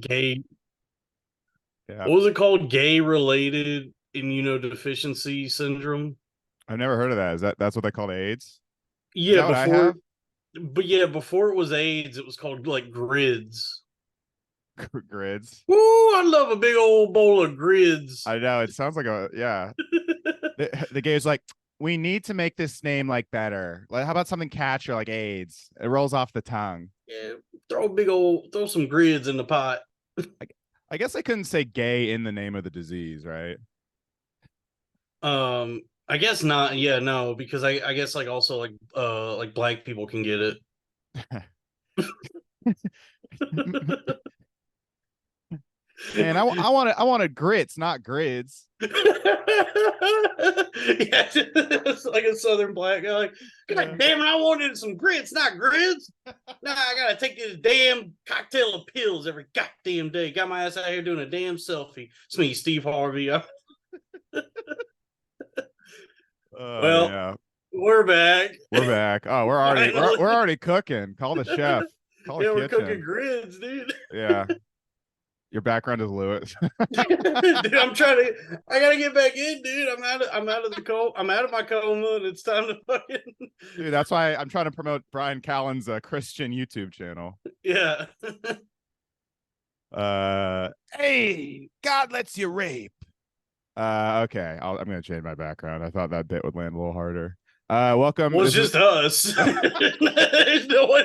Gay. Yeah, What was it called? Gay related immunodeficiency syndrome. I've never heard of that. That's what they call AIDS? Is Yeah, that what I have? before it was AIDS, it was called like grids. Grids. Ooh, I love a big old bowl of grids. I know it sounds like a yeah. The guy's like, we need to make this name like better. Like, how about something catchier like AIDS? It rolls off the tongue. Yeah, throw some grids in the pot. I, I guess I couldn't say gay in the name of the disease, right? I guess not. Yeah, no, because I guess like also like black people can get it. Man, I wanted grits, not grids. Yeah, it's like a southern black guy. Like, Yeah. God damn it, I wanted some grits, not grids. Nah, I gotta take this damn cocktail of pills every goddamn day. Got my ass out here doing a damn selfie. It's me, Steve Harvey. Well, Yeah. we're back. We're back. Oh, we're Finally. already cooking. Call the chef. Call the Yeah, we're cooking kitchen. grids, dude. Yeah. Your background is Lewis. Dude, I gotta get back in, dude. I'm out of the coma. I'm out of my coma, and it's time to fucking Dude, that's why I'm trying to promote Brian Callen's Christian YouTube channel. yeah. Hey, God lets you rape. Okay, I'm gonna change my background. I thought that bit would land a little harder. Welcome. Well, it's This is just us. There's no one.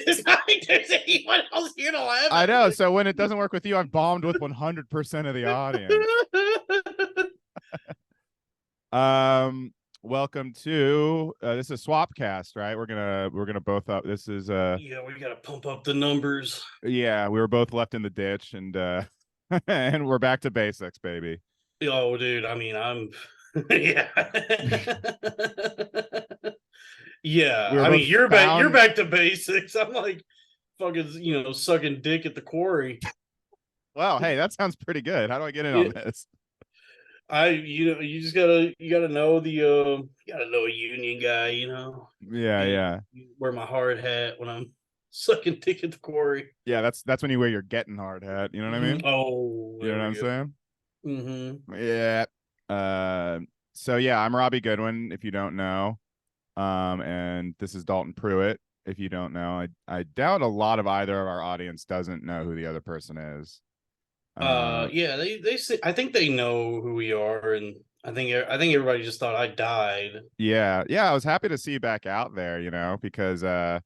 It's not like there's anyone else here to laugh I at. know. So when it doesn't work with you, I've bombed with 100% of the audience. Um, welcome to this is Swapcast, right? We're gonna both up. This is Yeah, we gotta pump up the numbers. yeah, we were both left in the ditch and and we're back to basics, baby. Oh, dude. I mean, I'm. Yeah. We Yeah. were I both mean, you're back. You're found. back to basics. I'm like fucking, sucking dick at the quarry. Wow, hey, that sounds pretty good. How do I get in on Yeah. this? You just gotta know you gotta know a union guy. Yeah, yeah, Wear my hard hat when I'm sucking dick at the quarry. yeah. That's when you wear your getting hard hat. You know what I mean? Oh, You know there what I'm we go. saying? Mm-hmm. Yeah. Uh, so yeah, I'm Robbie Goodwin. If you don't know, and this is Dalton Pruitt. If you don't know, I doubt a lot of either of our audience doesn't know who the other person is. Yeah, they say, I think they know who we are, and I think everybody just thought I died. Yeah, yeah. I was happy to see you back out there. Because and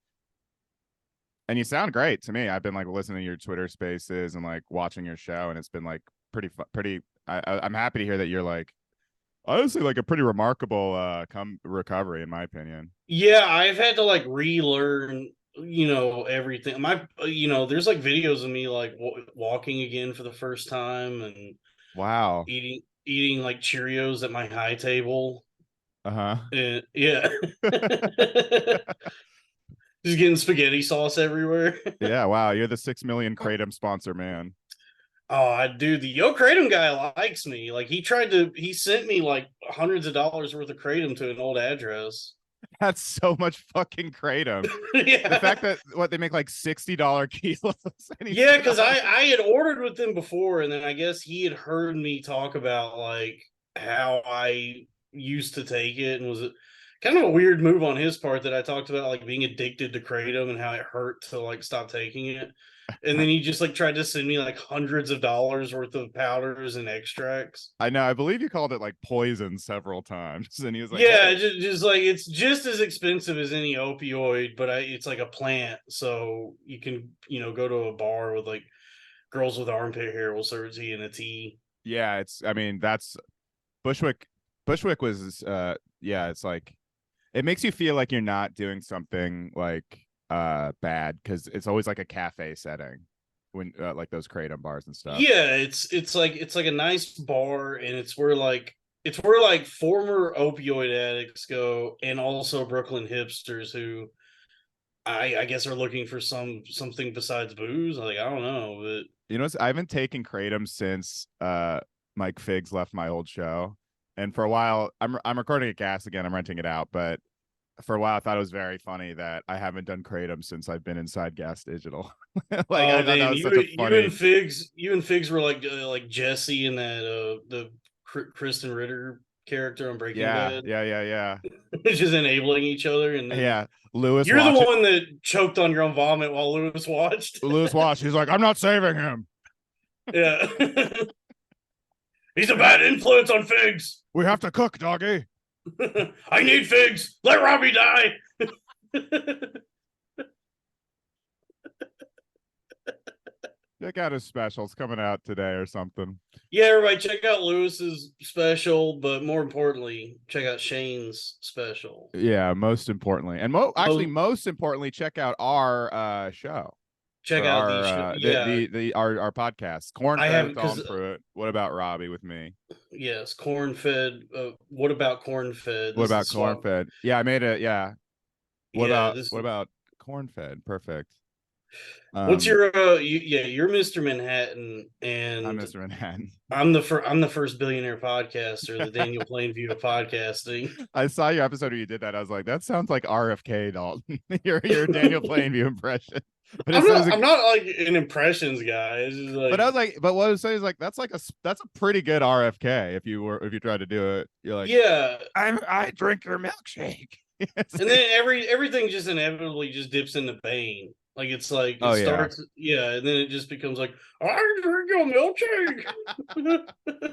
you sound great to me. I've been like listening to your Twitter Spaces and like watching your show, and it's been like pretty. I'm happy to hear that you're like honestly like a pretty remarkable come recovery in my opinion. Yeah, I've had to like relearn, everything. There's like videos of me like walking again for the first time and Wow. eating like Cheerios at my high table. Uh And yeah, huh. just getting spaghetti sauce everywhere. Yeah. Wow. You're the 6 million Kratom sponsor, man. Oh, I do. The Yo Kratom guy likes me. Like he sent me like hundreds of dollars worth of Kratom to an old address. That's so much fucking Kratom. The Yeah. fact that what they make like $60 kilos and he's Yeah, giving because out. I had ordered with them before, and then I guess he had heard me talk about like how I used to take it, and was it kind of a weird move on his part that I talked about like being addicted to kratom and how it hurt to like stop taking it, and then he just like tried to send me like hundreds of dollars worth of powders and extracts. I know. I believe you called it like poison several times, and he was like, Yeah, "Hey, just like it's just as expensive as any opioid, but it's like a plant, so you can go to a bar with like girls with armpit hair will serve tea in a tea. yeah." I mean, that's Bushwick. Bushwick was, yeah. It's like it makes you feel like you're not doing something like bad because it's always like a cafe setting when like those kratom bars and stuff. Yeah, it's like a nice bar, and it's where like former opioid addicts go, and also Brooklyn hipsters who I guess are looking for something besides booze. Like I don't know, but I haven't taken kratom since Mike Figs left my old show, and for a while I'm recording at Gas again. I'm renting it out, but for a while I thought it was very funny that I haven't done Kratom since I've been inside Gas Digital. Like Oh I thought that damn, was such a funny. you and Figs were like Jesse in that the Kristen Ritter character on Breaking Yeah, Bad, yeah, yeah, yeah, just enabling each other, and then yeah. Lewis you're the watch it. one that choked on your own vomit while Lewis watched. Lewis watch. He's like, I'm not saving him. Yeah, he's a bad influence on Figs. We have to cook, doggy. I need Figs. Let Robbie die. Check out his specials coming out today or something. Yeah, everybody, check out Lewis's special, but more importantly, check out Shane's special. Yeah, most importantly, and actually most importantly, check out our show. Check or out our these. our podcast. Corn I fed have with Dalton because Pruitt. What about Robbie with me? yes, corn fed. What about corn fed? What This about is corn swap. fed? Yeah, I made it. Yeah. Yeah, this. What about corn fed? Perfect. What's your you're Mr. Manhattan, I'm and Mr. Manhattan. I'm the first billionaire podcaster, the Daniel Plainview of podcasting. I saw your episode where you did that. I was like, that sounds like RFK, Dalton. your Daniel Plainview impression. But it says I'm not like an impressions guy. It's just like, but I was like, but what I was saying is like that's a pretty good RFK if you try to do it. You're like, yeah, I drink your milkshake. and then everything just inevitably just dips into Bane. Like it's like it starts, yeah, and then it just becomes like I drink your milkshake.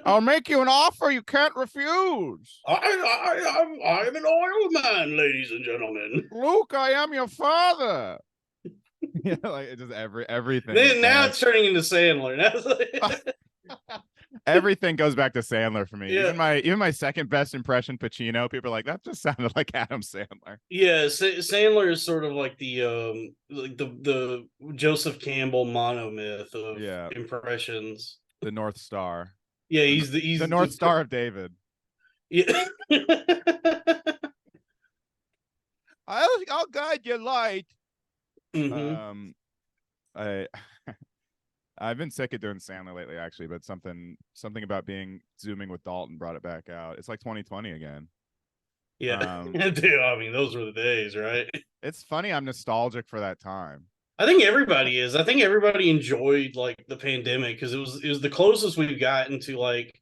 I'll make you an offer you can't refuse. I'm an oil man, ladies and gentlemen. Luke, I am your father. Yeah, like it just everything. Now it's turning into Sandler. Now it's like... Everything goes back to Sandler for me. Yeah. Even my second best impression, Pacino, people are like, that just sounded like Adam Sandler. Yeah, Sandler is sort of like the Joseph Campbell monomyth of impressions. The North Star. Yeah, he's the North Star of David. Yeah. I'll guide you light. Mm-hmm. I've been sick of doing Sandler lately, actually, but something about being zooming with Dalton brought it back out. It's like 2020 again. Yeah, dude. I mean, those were the days, right? It's funny. I'm nostalgic for that time. I think everybody is. I think everybody enjoyed like the pandemic because it was the closest we've gotten to like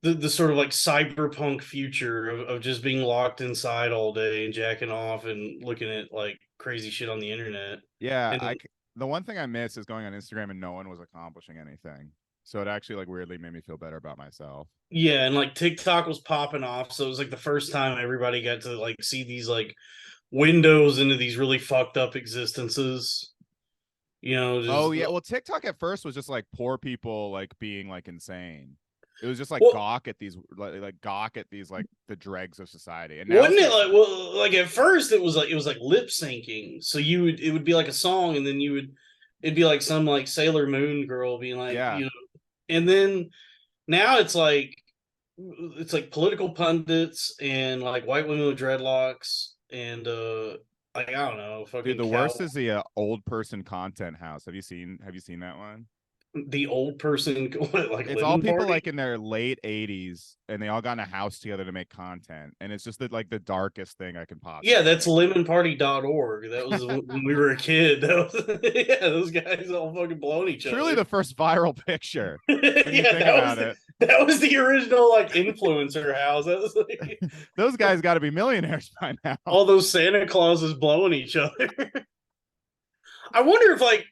the sort of like cyberpunk future of just being locked inside all day and jacking off and looking at like crazy shit on the internet. Yeah, and the one thing I miss is going on Instagram and no one was accomplishing anything. So it actually like weirdly made me feel better about myself. Yeah, and like TikTok was popping off, so it was like the first time everybody got to like see these like windows into these really fucked up existences. You know, oh yeah, well TikTok at first was just like poor people like being like insane. It was just like gawk at these like the dregs of society. And now wasn't it like like at first it was like lip syncing. So it would be like a song, and then it'd be like some like Sailor Moon girl being like, you know, and then now it's like political pundits and like white women with dreadlocks and like I don't know, fucking. Dude, the worst is the old person content house. Have you seen that one? The old person like it's all people like in their late 80s and they all got in a house together to make content, and it's just like the darkest thing I can possibly. Yeah, that's lemonparty.org. That was when we were a kid. That was yeah, those guys all fucking blowing each other. Truly the first viral picture. That was the original like influencer house. That was like... those guys got to be millionaires by now. All those Santa Clauses blowing each other. I wonder if like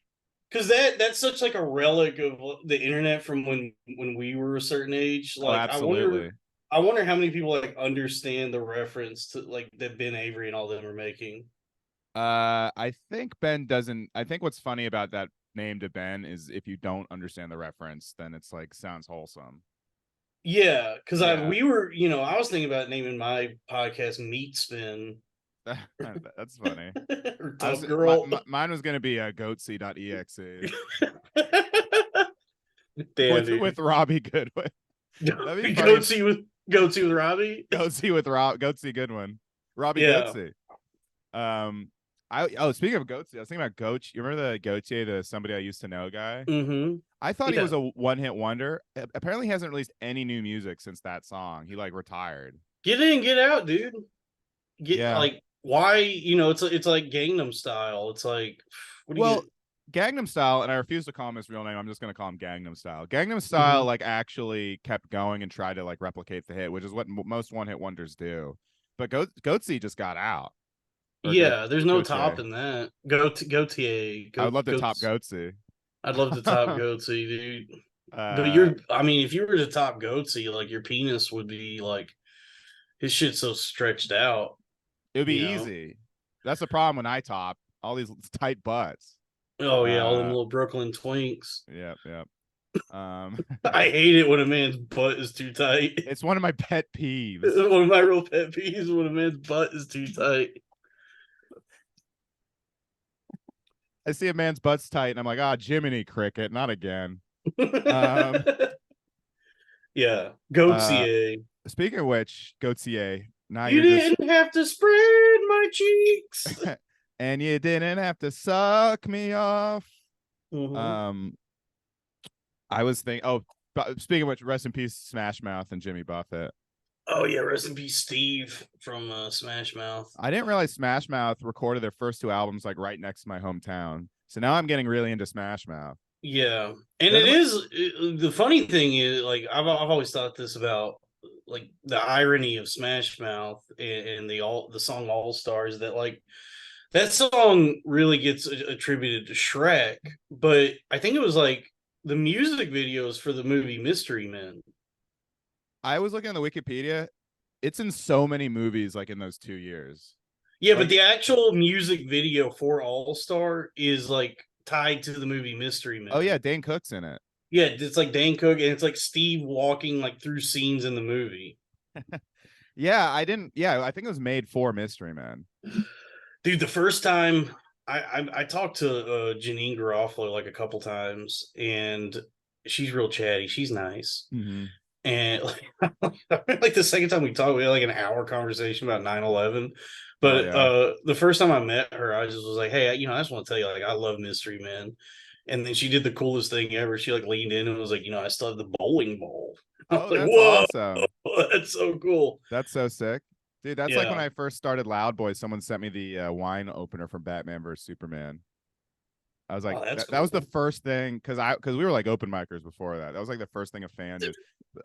because that's such like a relic of the internet from when we were a certain age. Like absolutely. I wonder how many people like understand the reference to like that Ben Avery and all them are making. I think Ben doesn't. I think what's funny about that name to Ben is if you don't understand the reference, then it's like sounds wholesome. Yeah, because we were, you know, I was thinking about naming my podcast Meat Spin. That's funny. Or Tough Girl. Mine was gonna be goatsy.exe. Damn, with Robbie Goodwin. Goatsy with Robbie. Goatsy Goodwin. Robbie Goatsy. Speaking of Goatsy, I was thinking about Goat. You remember the Gautier, the somebody I used to know guy? Mm-hmm. I thought he was a one-hit wonder. Apparently, he hasn't released any new music since that song. He like retired. Get in, get out, dude. Like why, it's like Gangnam Style. It's like, what do Well, you? Gangnam Style, and I refuse to call him his real name. I'm just going to call him Gangnam Style. Gangnam Style, Mhm. like, actually kept going and tried to like replicate the hit, which is what most one hit wonders do. But Goatse just got out, or Yeah, there's no Gautier. topping that. Gautier, I would love to top goats. Goatse. I'd love to top Goatsy, dude. But uh, I mean, if you were to top Goatsy, like your penis would be like his shit's so stretched out, it would you be know. easy. That's the problem when I top all these tight butts. Oh yeah, all them Uh, little Brooklyn twinks. yep, yep. Um, I hate it when a man's butt is too tight. it's one of my pet peeves. One of my real pet peeves when a man's butt is too tight. I see a man's butt's tight, and I'm like, ah, Jiminy Cricket, not again. Um, Yeah, uh, Goatsier. speaking of which, Gautier, now You you're just didn't have to spread my cheeks. and you didn't have to suck me off. Mm-hmm. Um, I was thinking, oh, speaking of which, rest in peace, Smash Mouth and Jimmy Buffett. Oh yeah, rest in peace, Steve from Smash Mouth. I didn't realize Smash Mouth recorded their first two albums like right next to my hometown. So now I'm getting really into Smash Mouth. Yeah, and They're it the, is the funny thing is like I've always thought this about like the irony of Smash Mouth and the song All Stars that like that song really gets attributed to Shrek, but I think it was like the music videos for the movie Mystery Men. I was looking on the Wikipedia. It's in so many movies like in those 2 years. Yeah, but Like, the actual music video for All Star is like tied to the movie Mystery oh Men. yeah, Dane Cook's in it. Yeah, it's like Dane Cook and it's like Steve walking like through scenes in the movie. Yeah, I didn't. Yeah, I think it was made for Mystery Man. Dude, the first time I talked to Janine Garofalo like a couple times, and she's real chatty. She's nice, Mm-hmm. and like the second time we talked, we had like an hour conversation about 9/11. Oh But yeah. the first time I met her, I just was like, "Hey, I just want to tell you, like, I love Mystery Men." And then she did the coolest thing ever. She like leaned in and was like, "I still have the bowling ball." I was Oh, like, that's "Whoa, awesome. that's so cool." That's so sick. Dude, that's like when Yeah. I first started Loud Boys, someone sent me the wine opener from Batman vs Superman. I was like, Oh, that's that was the cool. first thing because we were like open micers before that. That was like the first thing a fan did.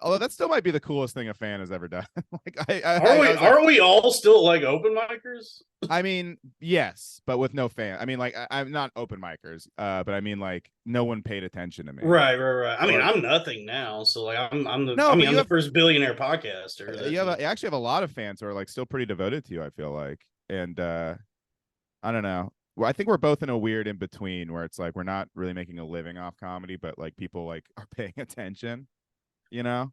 Although that still might be the coolest thing a fan has ever done. Like I was like, Are we all still like open micers? I mean, yes, but with no fan. I mean, like I'm not open micers, but I mean like no one paid attention to me. Right. I mean, Or I'm nothing now, so like no, but I'm the first billionaire podcaster that you actually have a lot of fans who are like still pretty devoted to you, I feel like. And I don't know. Well, I think we're both in a weird in between where it's like we're not really making a living off comedy, but like people like are paying attention, you know?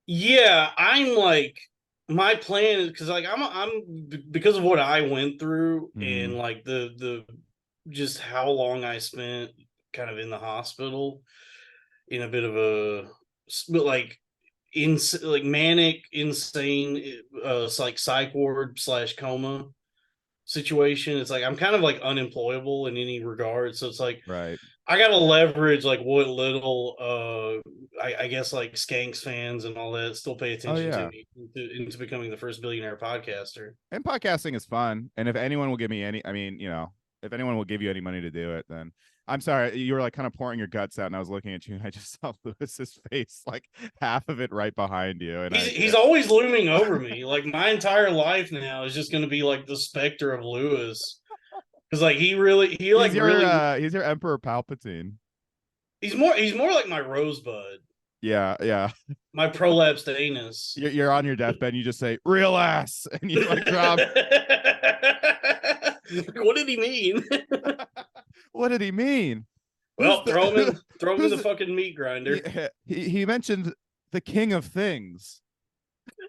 Yeah, I'm like my plan is because like because of what I went through Mm-hmm. and like the just how long I spent kind of in the hospital in a bit of a but like in like manic insane it's like psych ward slash coma situation. It's like I'm kind of like unemployable in any regard. So it's like Right. I gotta leverage like what little I guess like Skanks fans and all that still pay Oh attention to yeah. me into becoming the first billionaire podcaster. And podcasting is fun. And if anyone will give me any, I mean, if anyone will give you any money to do it, then I'm sorry. You were like kind of pouring your guts out, and I was looking at you, and I just saw Lewis's face, like half of it right behind you. And He's always looming over me. Like my entire life now is just gonna be like the specter of Lewis. Because like he like really he's your Emperor Palpatine. he's more like my rosebud, Yeah, yeah. my prolapsed anus. You're on your deathbed, and you just say real ass, and you like drop. What did he mean? What did he mean? Who's Well, the throw him in who's the the, fucking meat grinder. he mentioned the king of things.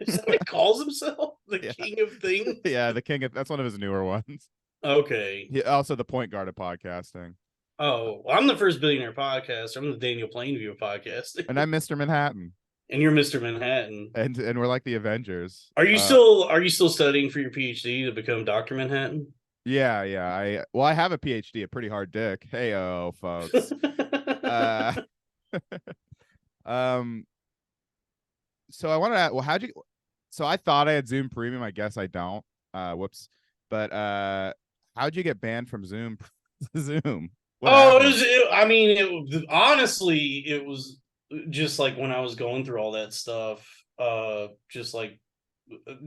Is that what he calls himself? The Yeah, king of things? yeah, the king of that's one of his newer ones. Okay. He also the point guard of podcasting. Oh, well, I'm the first billionaire podcaster. I'm the Daniel Plainview of podcasting. And I'm Mr. Manhattan. And you're Mr. Manhattan. And we're like the Avengers. Are you still studying for your PhD to become Dr. Manhattan? Yeah. I have a PhD, a pretty hard dick. Hey folks. Uh um so I wanted to well how'd you so I thought I had Zoom Premium. I guess I don't. Whoops. But how'd you get banned from Zoom? Zoom. What Oh, happened? I mean, honestly, it was just like when I was going through all that stuff. Just like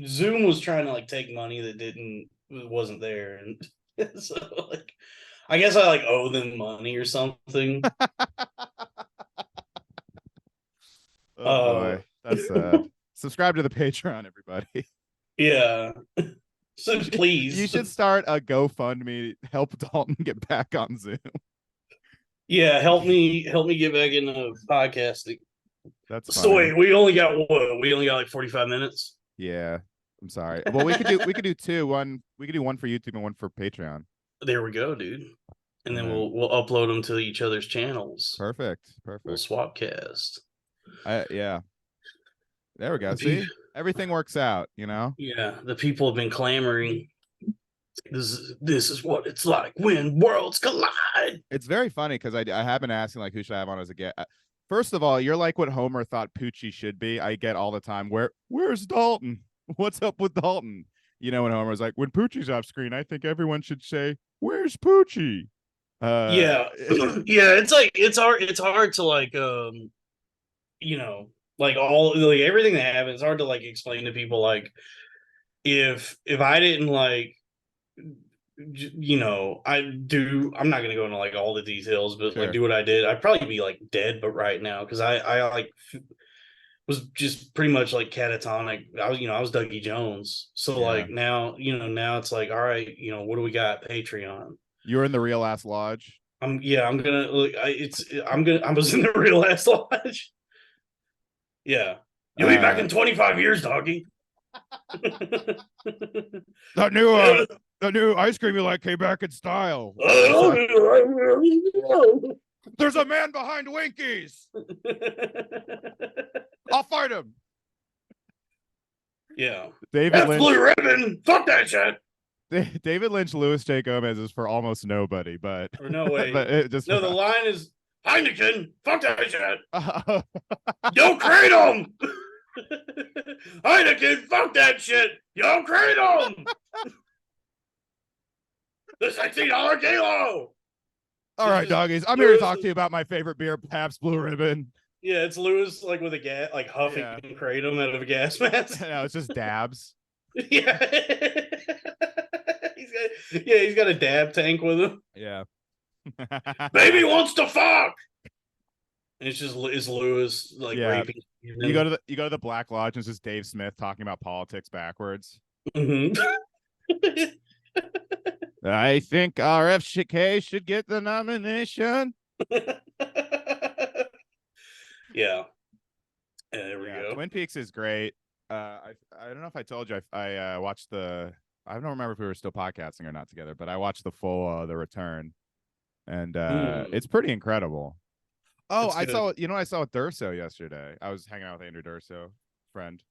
Zoom was trying to like take money that wasn't there, and so like I guess I like owe them money or something. Oh Uh, boy, that's subscribe to the Patreon, everybody. yeah. So You please, should start a GoFundMe, help Dalton get back on Zoom. yeah, help me get back into podcasting. That's So funny. wait, we only got what? We only got like 45 minutes. Yeah, I'm sorry. Well, we could do two. One we could do one for YouTube and one for Patreon. There we go, dude. And And then then we'll upload them to each other's channels. perfect, We'll perfect. swapcast. Yeah, there we go. See, everything works out. You know. Yeah, the people have been clamoring. This is what it's like when worlds collide. It's very funny because I have been asking like who should I have on as a guest. First of all, you're like what Homer thought Poochie should be. I get all the time. Where's Dalton? What's up with Dalton? You know, when Homer's like, when Poochie's off screen, I think everyone should say, "Where's Poochie?" Yeah, yeah. It's like it's hard to like you know like all like everything that happens. It's hard to like explain to people like if I didn't like I'm not gonna go into like all the details, but like sure. do what I did, I'd probably be like dead, but right now because I like was just pretty much like catatonic. I was Dougie Jones, so Yeah. like now it's like all right, what do we got? Patreon. You were in the real ass lodge. I'm gonna look. I was in the real ass lodge. Yeah, you'll be back Uh, in 25 years, doggy. that new that new ice cream you like came back in style. There's a man behind Winkies. I'll fight him. Yeah. David That's Lynch. Blue Ribbon. Fuck that shit. David Lynch, Louis J. Gomez is for almost nobody, but Or no way. but it just No, the line is Heineken. Fuck that shit. Yo, Kratom. Heineken. Fuck that shit. Yo, Kratom. The $60 kilo. all right, doggies. I'm here to talk to you about my favorite beer, Pabst Blue Ribbon. Yeah, it's Lewis like with a gas, like huffing Yeah. Kratom out of a gas mask. No, it's just dabs. Yeah. He's got a dab tank with him. Yeah. Baby wants to fuck. And it's Lewis like Yeah. raping. You go to the Black Lodge and it's just Dave Smith talking about politics backwards. Mm-hmm. I think RFK should get the nomination. Yeah. There we go. Twin Peaks is great. I don't know if I told you I watched I don't remember if we were still podcasting or not together, but I watched the full The Return, and it's pretty incredible. Oh, I saw with Durso yesterday. I was hanging out with Andrew Durso, friend,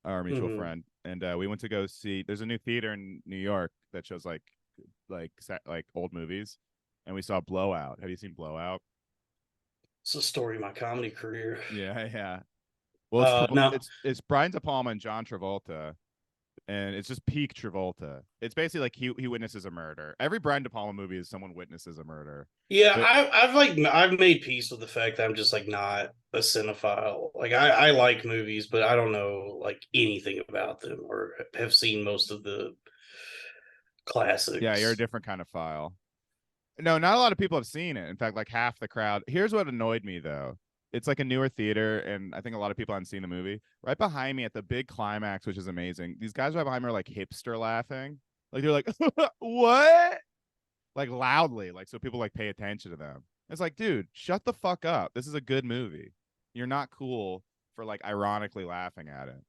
our mutual friend, and we went to go see. There's a new theater in New York that shows like old movies, and we saw Blowout. Have you seen Blowout? It's the story of my comedy career. Yeah. Well, no. it's Brian De Palma and John Travolta, and it's just peak Travolta. It's basically like he witnesses a murder. Every Brian De Palma movie is someone witnesses a murder. Yeah, I've made peace with the fact that I'm just like not a cinephile. Like I like movies, but I don't know like anything about them or have seen most of the classics. Yeah, you're a different kind of file. No, not a lot of people have seen it. In fact, like half the crowd. Here's what annoyed me though. It's like a newer theater, and I think a lot of people haven't seen the movie. Right behind me at the big climax, which is amazing. These guys right behind me are like hipster laughing. Like they're like, what? Like loudly, like so people like pay attention to them. It's like, dude, shut the fuck up. This is a good movie. You're not cool for like ironically laughing at it.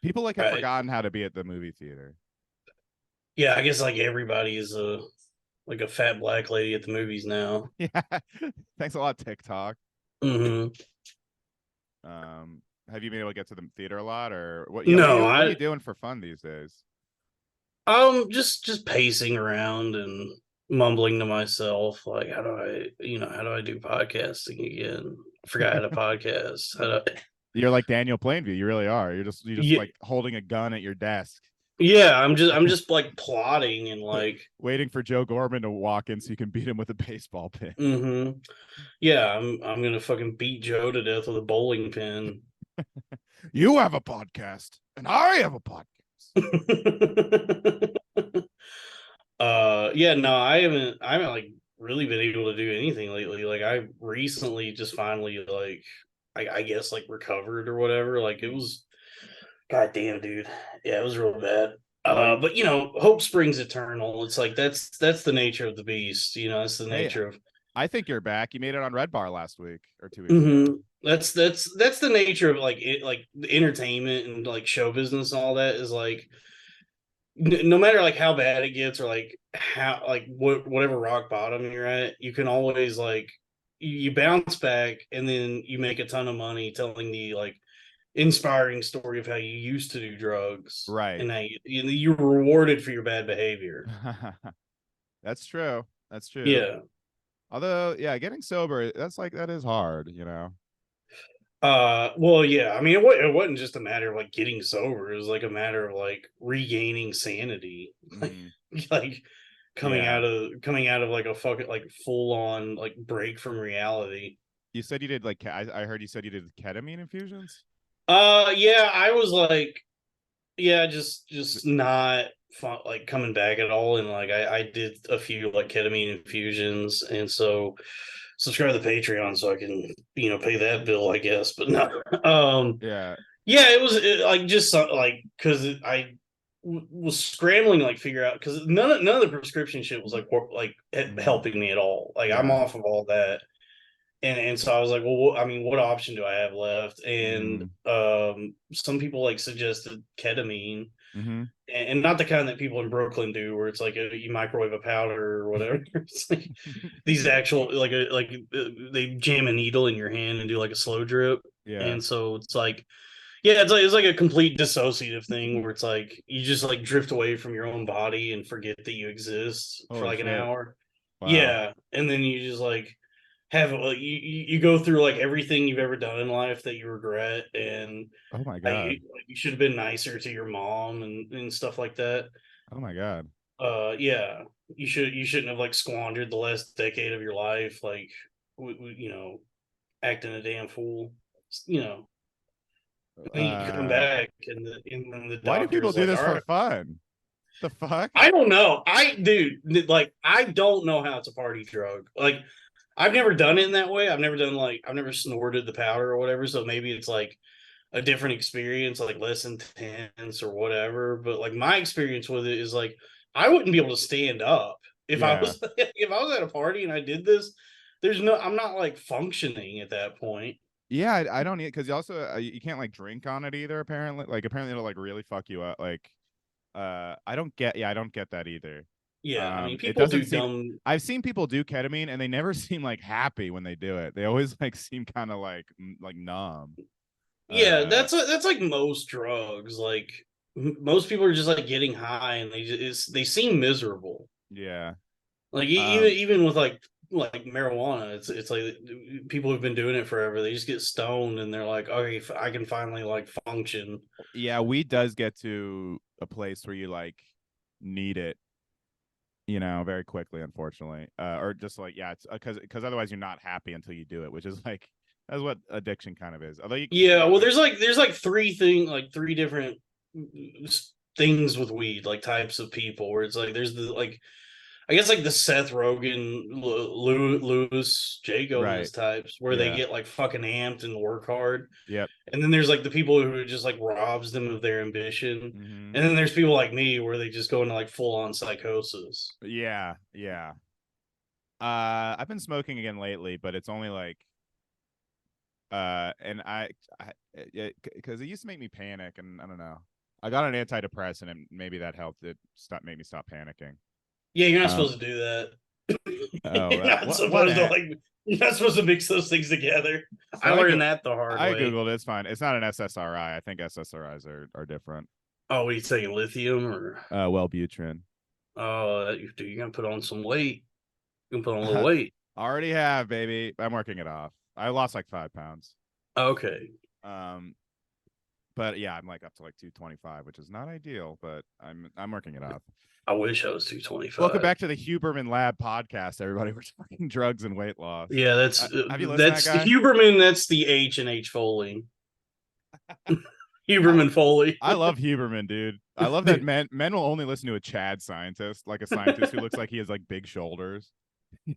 People like have forgotten how to be at the movie theater. Yeah, I guess like everybody is a fat black lady at the movies now. Yeah. Thanks a lot, TikTok. Mm-hmm. Have you been able to get to the theater a lot, or what? No, what are you doing for fun these days? Just pacing around and mumbling to myself, like how do I do podcasting again? I forgot how to podcast. You're like Daniel Plainview. You really are. You're just like holding a gun at your desk. Yeah, I'm just like plotting and like, waiting for Joe Gorman to walk in so you can beat him with a baseball pin. mm-hmm. Yeah, I'm gonna fucking beat Joe to death with a bowling pin. You have a podcast, and I have a podcast. Yeah, no, I haven't like really been able to do anything lately. Like I recently just finally like I guess like recovered or whatever. Like it was god damn, dude. Yeah, it was real bad. Well, But hope springs eternal. It's like that's the nature of the beast, that's the hey, nature of I think you're back. You made it on Red Bar last week or 2 weeks ago. Mhm. That's the nature of like the entertainment and like show business and all that is like no matter like how bad it gets or like how like whatever rock bottom you're at, you can always like you bounce back and then you make a ton of money telling the like inspiring story of how you used to do drugs Right. and how you're rewarded for your bad behavior. That's true. That's true. Yeah. Although, yeah, getting sober, that is hard, Well, yeah. I mean, it wasn't just a matter of like getting sober. It was like a matter of like regaining sanity, Mm, like yeah. coming out of like a fucking like full on like break from reality. You said you did I heard you said you did ketamine infusions. Yeah. I was like, yeah, just not fun, like coming back at all, and like I did a few like ketamine infusions, and so subscribe to the Patreon so I can pay that bill, I guess. But no, Yeah. yeah, like just like because was scrambling to like figure out because none of the prescription shit was like Hmm. helping me at all. Like I'm Yeah. off of all that, and so I was like, well, I mean, what option do I have left? And Mm, some people like suggested ketamine, hmm. and not the kind that people in Brooklyn do, where it's like you microwave a powder or whatever. It's like these actual they jam a needle in your hand and do like a slow drip, Yeah. and so it's like yeah, it's like a complete dissociative thing where it's like you just like drift away from your own body and forget that you exist for Holy like an shit. hour. Wow. Yeah, and then you just like have you go through like everything you've ever done in life that you regret, and Oh my like god. you should have been nicer to your mom and stuff like that. Oh my god. Yeah, you shouldn't have like squandered the last decade of your life like acting a damn fool. You know, and then you come Uh, back and the why do doctor people is do like, this all for right. fun? The fuck? I don't know. Like I don't know how it's a party drug. Like I've never done it in that way. I've never snorted the powder or whatever. So maybe it's like a different experience, like less intense or whatever. But like my experience with it is like I wouldn't be able to stand up if I Yeah. was if I was at a party and I did this. I'm not like functioning at that point. Yeah, I don't need because you also you can't like drink on it either. Apparently, apparently it'll like really fuck you up. I don't get that either. Yeah, I mean It people doesn't do seem. dumb. I've seen people do ketamine and they never seem like happy when they do it. They always like seem kind of like numb. Yeah, Uh, that's like most drugs. Like most people are just like getting high and they seem miserable. yeah. Like Um, even with like marijuana, it's like people who've been doing it forever. They just get stoned and they're like, okay, I can finally like function. yeah, weed does get to a place where you like need it, very quickly, unfortunately. Or just like, yeah, it's because otherwise you're not happy until you do it, which is like that's what addiction kind of is. Although Yeah, well, like there's like three different things with weed, like types of people. Where it's like there's the like I guess like the Seth Rogen, Lewis, Jay right, Gomez types, where they yeah, get like fucking amped and work hard. yep, And then there's like the people who just like robs them of their ambition. mm-hmm. And then there's people like me where they just go into like full on psychosis. Yeah, yeah. I've been smoking again lately, but it's only like and I because it used to make me panic, and I don't know. I got an antidepressant, and maybe that helped it made me stop panicking. Yeah, you're not Um, supposed to do that. oh, You're not what supposed to like you're not supposed to mix those things together. So I learned that the hard I way. googled it. It's fine. It's not an SSRI. I think SSRIs are different. Oh, what are you saying, lithium or Wellbutrin. oh dude, you're gonna put on some weight. You're gonna put on a little weight. Already have, baby. I'm working it off. I lost like 5 pounds. Okay. Um, But yeah, I'm like up to like 225, which is not ideal, but I'm working it up. I wish I was Welcome 225. back to the Huberman Lab podcast, everybody. We're talking drugs and weight loss. Yeah, Have you listened to that that's the guy? Huberman. That's the H Foley. I Huberman Foley. I love Huberman, dude. I love that men will only listen to a Chad scientist, like a scientist who looks like he has like big shoulders.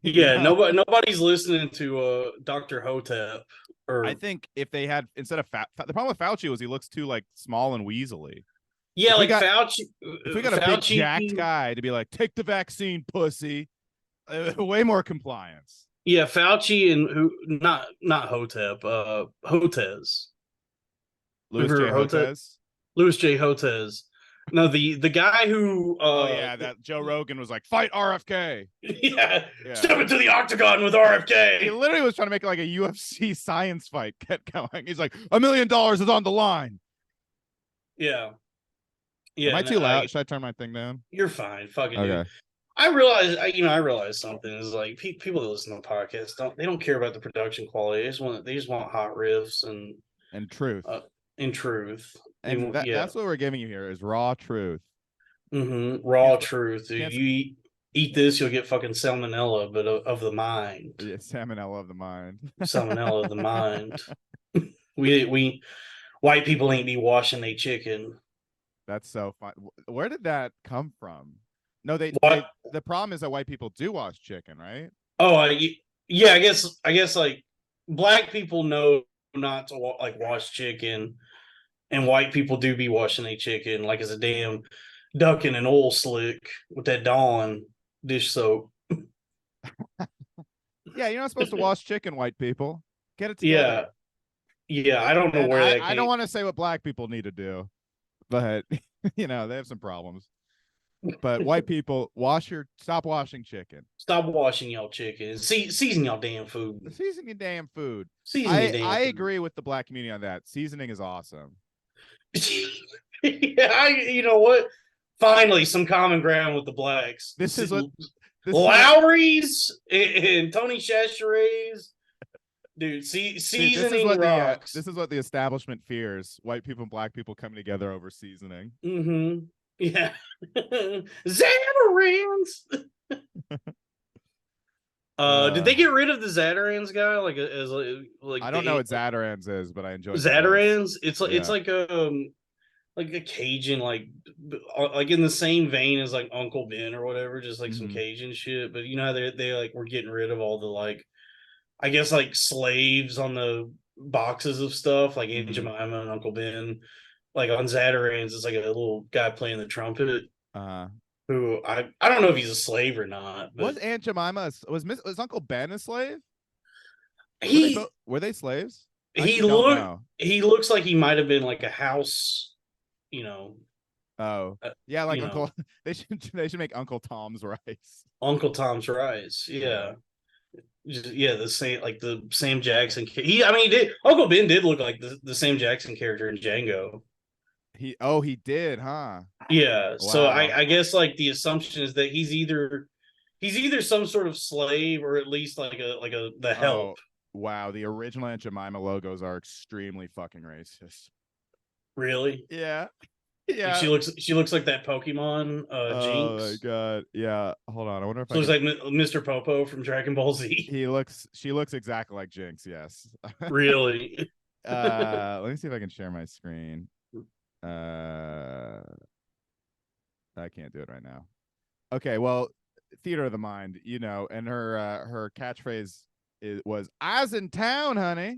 You Yeah, know? nobody's listening to Dr. Hotep I or think if they had instead of the problem with Fauci was he looks too like small and weaselly. yeah, If we like got Fauci. if we got a big Fauci. jacked guy to be like, take the vaccine, pussy, way more compliance. Yeah, Fauci and who? Not Hotep. Hotez. Louis J. Remember Hotep? Hotez. Louis J. Hotez. No, the guy who Oh yeah, that Joe Rogan was like, fight RFK. yeah, Yeah. step into the octagon with He RFK. literally was trying to make like a UFC science fight get going. He's like, $1 million is on the line. Yeah. Am Yeah, I and too loud? Should I turn my thing down? you're fine. Fucking dude. Okay. I realize something is like people that listen to podcasts don't care about the production quality. They just want hot riffs And truth. in truth. And that's what we're giving you here is raw truth. Raw truth. Can't- You eat this, you'll get fucking salmonella, but of the mind. Yeah, salmonella of the mind. Salmonella of the mind. We white people ain't be washing their chicken. That's so fun. Where did that come from? No, they the problem is that white people do wash chicken, right? Oh, yeah. I guess like black people know not to wash chicken, and white people do be washing a chicken like it's a damn duck in an oil slick with that Dawn dish soap. Yeah, you're not supposed to wash chicken, white people. Get it Yeah, together. yeah. I don't know And where that I came. don't want to say what black people need to do, but they have some problems. But white people, stop washing chicken. Stop washing y'all chicken. Season y'all damn food. Season your damn food. Season your damn I food. agree with the black community on that. Seasoning is awesome. Yeah, you know what? Finally, some common ground with the blacks. This is what Lowry's and Tony Chachere's. Dude, seasoning rocks. This is what the establishment fears: white people and black people coming together over seasoning. Mm-hmm. Yeah. Zatarans. Did they get rid of the Zatarans guy? Like I don't know what Zatarans is, but I enjoy Zatarans. It's like a Cajun, like in the same vein as like Uncle Ben or whatever, just like some Cajun shit. But you know how they like were getting rid of all the like, I guess like slaves on the boxes of stuff, like Aunt Jemima and Uncle Ben. Like on Zatarans, it's like a little guy playing the trumpet. Who I don't know if he's a slave or not. But was Aunt Jemima was Uncle Ben a slave? Were they slaves? He looks like he might have been like a house, Oh yeah, like Uncle. They should make Uncle Tom's Rice. Uncle Tom's Rice, yeah. The same, like the Sam Jackson. He did. Uncle Ben did look like the Sam Jackson character in Django. He did, huh? Yeah. Wow. So I guess like the assumption is that he's either some sort of slave or at least like the help. Wow, the original Aunt Jemima logos are extremely fucking racist. Really? Yeah. Yeah. She looks like that Pokemon Jinx. Oh my god. Yeah. Hold on. I wonder if looks like Mr. Popo from Dragon Ball Z. She looks exactly like Jinx, yes. Really? Let me see if I can share my screen. I can't do it right now. Okay, well, theater of the mind, and her catchphrase was "I's in town, honey."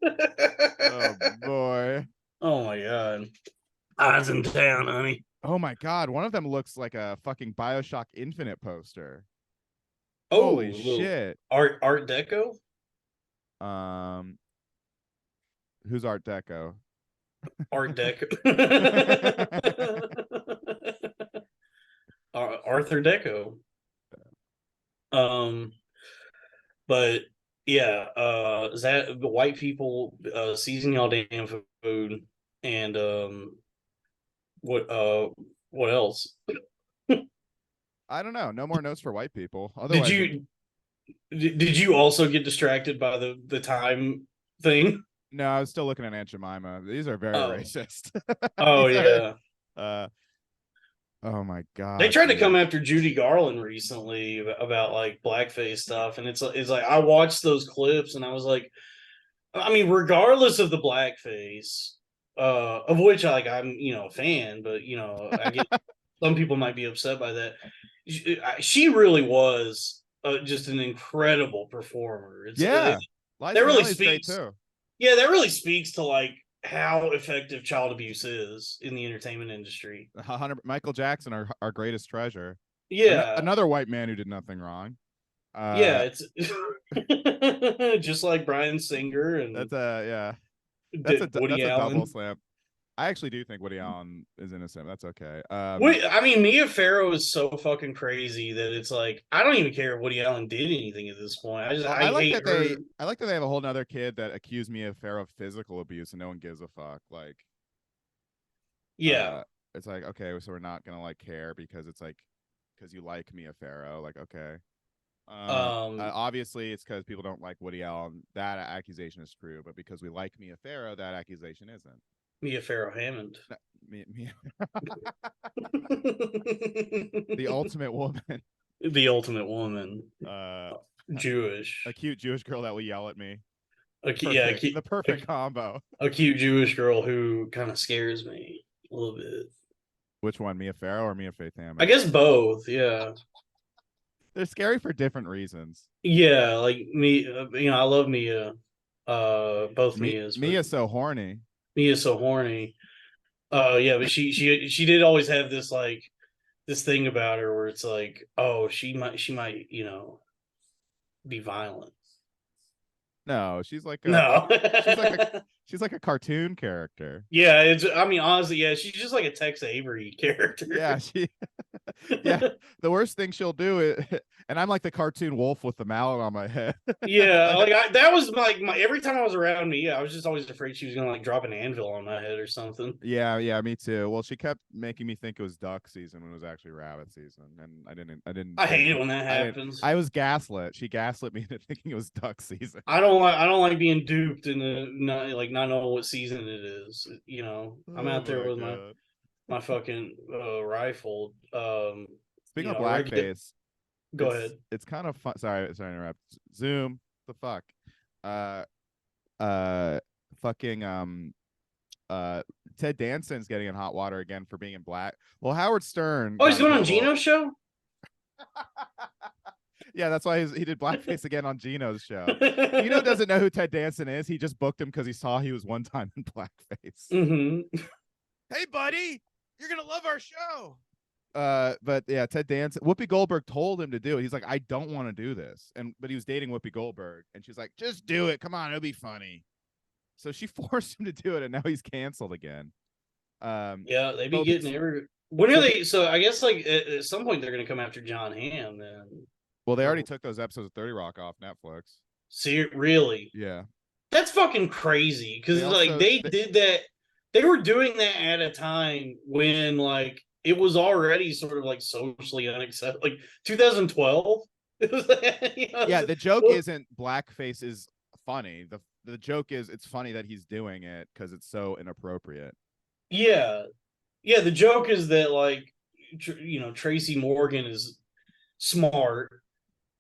Oh boy. Oh my god. I's in town, honey. Oh my god, one of them looks like a fucking BioShock Infinite poster. Oh, holy shit. Art Deco? Who's Art Deco? Art Deco. Arthur Deco. But yeah, that white people season y'all damn food, and what else? I don't know. No more notes for white people. Otherwise, did you also get distracted by the time thing? No, I was still looking at Aunt Jemima. These are very Oh, racist. oh These are yeah. uh oh my They god, tried to come dude. after Judy Garland recently about like blackface stuff, and it's like I watched those clips and I was like, I mean, regardless of the blackface, of which like I'm a fan, but I get some people might be upset by that. She really was just an incredible performer. Yeah. That Liza really Minnelli's great speaks. too. Yeah, that really speaks to like how effective child abuse is in the entertainment industry. 100 Michael Jackson, our greatest treasure. Yeah, Another white man who did nothing wrong. yeah, Uh it's just like Brian Singer and that's a yeah. did That's Woody a double Allen. slam. I actually do think Woody Allen is innocent. That's okay. Wait, I mean, Mia Farrow is so fucking crazy that it's like I don't even care if Woody Allen did anything at this point. Well, I hate her. I like that they have a whole nother kid that accused me of Farrah of physical abuse and no one gives a fuck. Like, Yeah. it's like, okay, so we're not gonna like care because it's like because you like Mia Farrow. Like, okay. Um, Obviously it's because people don't like Woody Allen. That accusation is true, but because we like Mia Farrow, that accusation isn't. Mia Farrow Hammond. No, the ultimate woman. The ultimate woman. Uh, a Jewish. cute Jewish girl that will yell at me. Yeah, The perfect combo. a cute Jewish girl who kind of scares me a little bit. Which one, Mia Farrow or Mia Faith I Hammond? guess both. Yeah. They're scary for different reasons. Yeah, like me, I love Mia. Both Mias, but Mia's so horny. Mia's so horny. Yeah, but she did always have this like this thing about her where it's like, oh, she might be violent. No, she's like a No. she's like a she's like a cartoon character. Yeah, it's. I mean, honestly, yeah, she's just like a Tex Avery Yeah, character. yeah. The worst thing she'll do is, and I'm like the cartoon wolf with the mallet on my head. Yeah, like that was like my every time I was around me, I was just always afraid she was gonna like drop an anvil on my head or something. Yeah, me too. Well, she kept making me think it was duck season when it was actually rabbit season, and I think hate it when that happens. I was gaslit. She gaslit me into thinking it was duck season. I don't like being duped and not knowing what season it is. I'm Oh out there my with god. my fucking rifle. Speaking of Regular. blackface, Go ahead. it's kind of fun. Sorry to interrupt. Zoom. The fuck. Uh, uh, fucking Ted Danson's getting in hot water again for being in black. Well, Howard Stern Oh, he's got in going on trouble. Gino's show. Yeah, that's why he did blackface again on Gino's show. Gino doesn't know who Ted Danson is. He just booked him because he saw he was one time in blackface. Mm-hmm. Hey, buddy, you're gonna love our show. But yeah, Ted Danson, Whoopi Goldberg told him to do it. He's like, I don't want to do this, but he was dating Whoopi Goldberg, and she's like, just do it. Come on, it'll be funny. So she forced him to do it, and now he's canceled again. Yeah, they be So, getting every. When are so they? So I guess like at some point they're gonna come after John Hamm. Then. well, they already took those episodes of 30 Rock off Netflix. See, really, Yeah. that's fucking crazy. Because They like also they did that. They were doing that at a time when like it was already sort of like socially unacceptable. Like 2012. It was like, yeah, the joke well, isn't blackface is funny. The joke is it's funny that he's doing it because it's so inappropriate. yeah, yeah. The joke is that like Tracy Morgan is smart.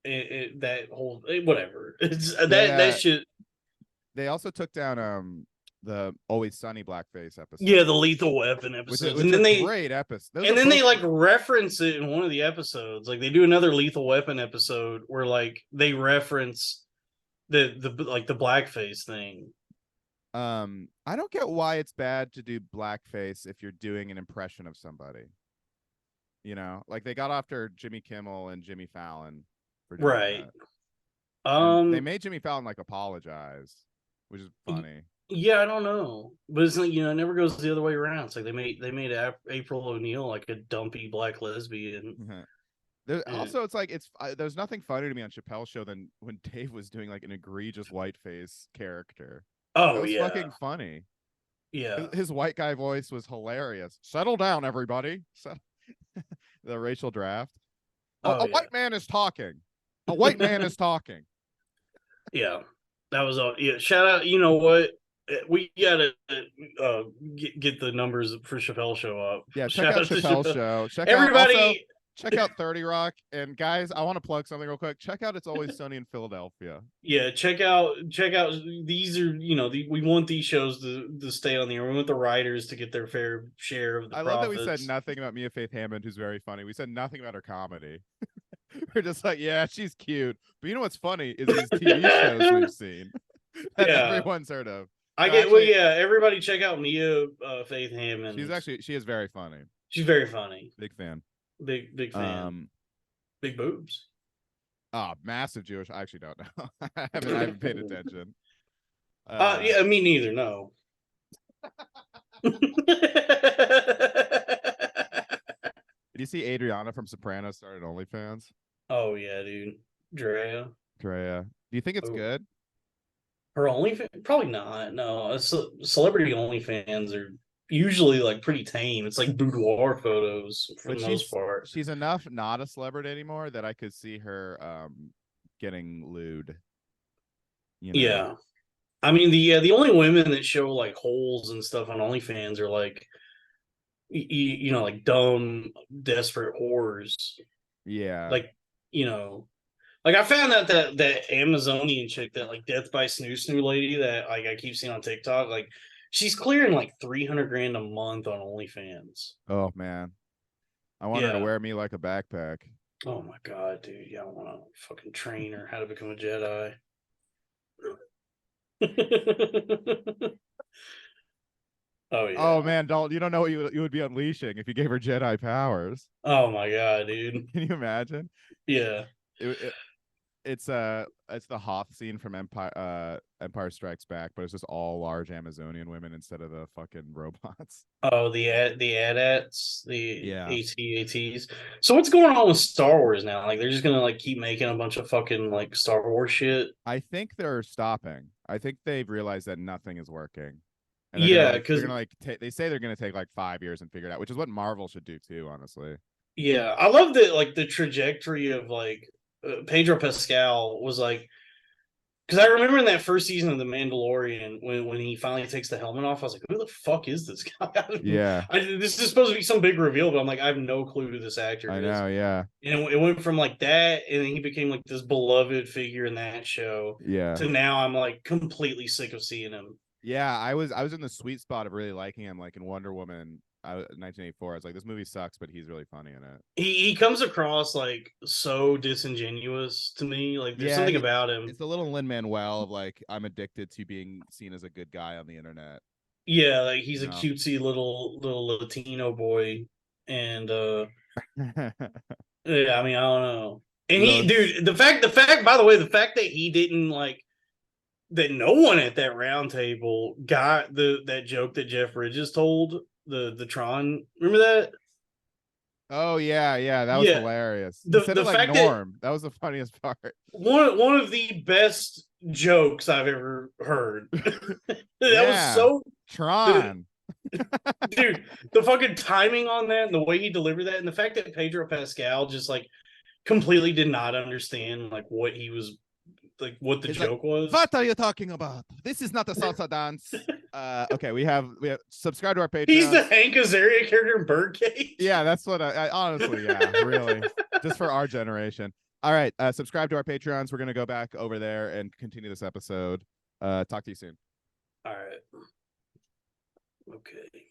That whole whatever. It's They that shit. they also took down the Always Sunny blackface Yeah, the episodes, Lethal Weapon episodes, which and are then great episodes. Those are they both like reference it in one of the episodes. Like they do another Lethal Weapon episode where like they reference the like the blackface thing. I don't get why it's bad to do blackface if you're doing an impression of somebody. You know, like they got after Jimmy Kimmel and Jimmy Fallon for doing Right. that. And they Um. made Jimmy Fallon like apologize, which is funny. Yeah, I don't know, but it's like it never goes the other way around. It's like they made April O'Neil like a dumpy black lesbian. There, And, also, it's like there's nothing funnier to me on Chappelle's show than when Dave was doing like an egregious whiteface character. That oh was yeah, fucking funny. yeah, His white guy voice was hilarious. Settle down, everybody. The racial draft. oh A yeah, white man is talking. A white man is talking. yeah. That was all. Yeah, shout out. You know what? we gotta get the numbers for Chappelle Show up. Yeah, check Shout out out to Chappelle's Chappelle. show. Check out also Everybody, check out 30 Rock. And guys, I want to plug something real quick. Check out It's Always Sunny in Philadelphia. yeah, check out. These are we want these shows to stay on the air. We want the writers to get their fair share of the I love that we said profits. nothing about Mia Faith Hammond, who's very funny. We said nothing about her comedy. We're just like, yeah, she's cute. But you know what's funny is these TV shows we've seen that Yeah, everyone's heard of. I No, get. Well, actually, yeah, everybody check out Mia Faith Hammond. she is very funny. She's very funny. Big fan. Big fan. Big boobs. Oh, massive Jewish. I actually don't know. I haven't paid attention. Yeah, me neither. No. Did you see Adriana from Sopranos started OnlyFans? Oh yeah, dude. Drea. Drea. Do you think it's Oh. good? Her OnlyFans? Probably not. No, celebrity OnlyFans are usually like pretty tame. It's like boudoir photos for But the most part. she's enough not a celebrity anymore that I could see her getting lewd. You know? Yeah, I mean the only women that show like holes and stuff on OnlyFans are like like dumb, desperate whores. Yeah. Like you know, like I found out that Amazonian chick, that like Death by Snoo Snoo lady that like I keep seeing on TikTok, like she's clearing like 300 grand a month on OnlyFans. Oh man. I want her to Yeah. wear me like a backpack. Oh my god, dude! Yeah, I want to fucking train her how to become a Jedi. Oh yeah. Oh man, Dalton, you don't know what you would be unleashing if you gave her Jedi powers. Oh my god, dude. Can you imagine? Yeah. It, it's the Hoth scene from Empire Strikes Back, but it's just all large Amazonian women instead of the fucking robots. Oh, the AT-ATs, the Yeah. AT-ATs. So what's going on with Star Wars now? Like they're just gonna like keep making a bunch of fucking like Star Wars shit. I think they're stopping. I think they've realized that nothing is working. And Yeah, they're because gonna like they say they're gonna take like 5 years and figure it out, which is what Marvel should do too, honestly. yeah, I love that like the trajectory of like Pedro Pascal was like, because I remember in that first season of The Mandalorian when he finally takes the helmet off, I was like, who the fuck is this guy? Yeah. This is supposed to be some big reveal, but I'm like, I have no clue who this actor I is. know, yeah. And it went from like that, and then he became like this beloved figure in that show. Yeah. To now, I'm like completely sick of seeing him. Yeah, I was in the sweet spot of really liking him, like in Wonder Woman 1984. I was like, this movie sucks, but he's really funny in it. He comes across like so disingenuous to me. Like there's something about him. It's a little Lin-Manuel of like, I'm addicted to being seen as a good guy on the internet. Yeah, like he's a cutesy little Latino boy, and yeah, I mean I don't know. And dude, the fact, by the way, the fact that he didn't like, that no one at that round table got that joke that Jeff Bridges told, the Tron. Remember that? Oh yeah, that was hilarious. The like fact Norm, that was the funniest part. One of the best jokes I've ever heard. That was so Tron. Dude, the fucking timing on that and the way he delivered that, and the fact that Pedro Pascal just like completely did not understand like what he was, like what the joke was. What are you talking about? This is not a salsa dance. Okay, we have subscribe to our Patreon. He's the Hank Azaria character in Birdcage. Yeah, that's what I honestly, yeah, really, just for our generation. All right, subscribe to our Patreons. We're gonna go back over there and continue this episode. Talk to you soon. All right. Okay.